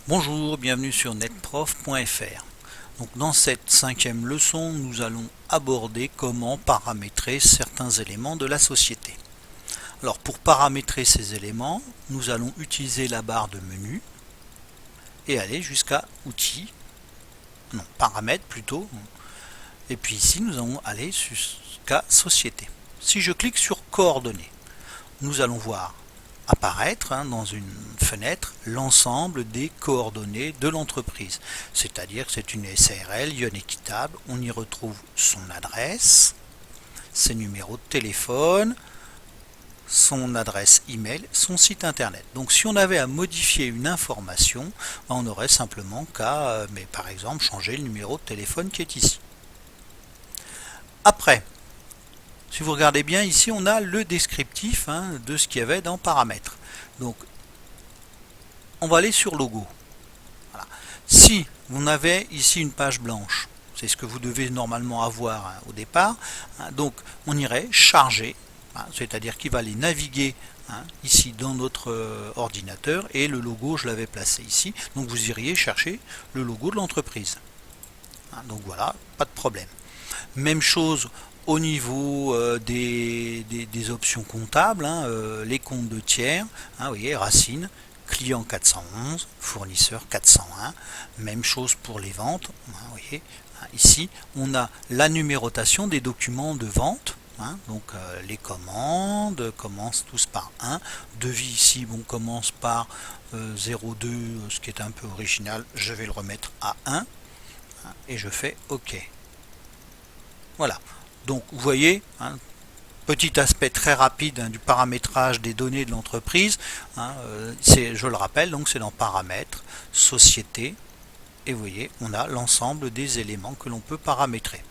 Bonjour, bienvenue sur netprof.fr. Donc dans cette 5e leçon, nous allons aborder comment paramétrer certains éléments de la société. Alors pour paramétrer ces éléments, nous allons utiliser la barre de menu et aller jusqu'à outils, non, paramètres plutôt. Et puis ici, nous allons aller jusqu'à société. Si je clique sur coordonnées, nous allons voir apparaître dans une fenêtre l'ensemble des coordonnées de l'entreprise. C'est-à-dire que c'est une SARL, Lyon Équitable, on y retrouve son adresse, ses numéros de téléphone, son adresse email, son site internet. Donc si on avait à modifier une information, on aurait simplement qu'à, par exemple, changer le numéro de téléphone qui est ici. Après, si vous regardez bien ici, on a le descriptif de ce qu'il y avait dans paramètres. Donc, on va aller sur logo. Voilà. Si vous avez ici une page blanche, c'est ce que vous devez normalement avoir au départ, donc on irait charger, c'est-à-dire qu'il va aller naviguer ici dans notre ordinateur et le logo, je l'avais placé ici, donc vous iriez chercher le logo de l'entreprise. Donc voilà, pas de problème. Même chose au niveau des options comptables, les comptes de tiers, vous voyez, Racine, client 411, fournisseur 401, même chose pour les ventes, vous voyez, ici on a la numérotation des documents de vente, donc les commandes commencent tous par 1, devis ici commence par 02, ce qui est un peu original, je vais le remettre à 1, et je fais OK. Voilà, donc vous voyez, petit aspect très rapide du paramétrage des données de l'entreprise, je le rappelle, donc c'est dans paramètres, société, et vous voyez, on a l'ensemble des éléments que l'on peut paramétrer.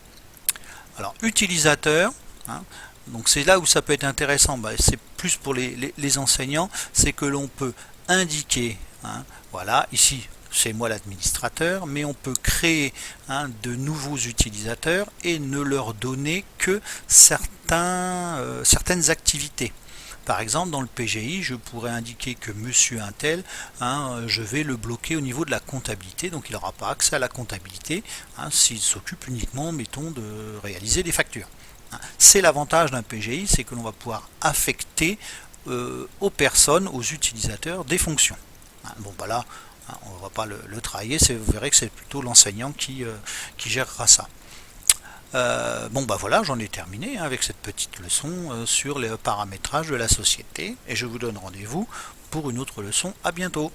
Alors, utilisateur, donc c'est là où ça peut être intéressant, c'est plus pour les enseignants, c'est que l'on peut indiquer, voilà, ici, c'est moi l'administrateur, mais on peut créer de nouveaux utilisateurs et ne leur donner que certaines activités. Par exemple, dans le PGI, je pourrais indiquer que monsieur Untel, je vais le bloquer au niveau de la comptabilité, donc il n'aura pas accès à la comptabilité s'il s'occupe uniquement, mettons, de réaliser des factures. C'est l'avantage d'un PGI, c'est que l'on va pouvoir affecter aux personnes, aux utilisateurs, des fonctions. Bon, voilà. On ne va pas le travailler, vous verrez que c'est plutôt l'enseignant qui gérera ça. Bon voilà, j'en ai terminé avec cette petite leçon sur le paramétrage de la société et je vous donne rendez-vous pour une autre leçon. À bientôt.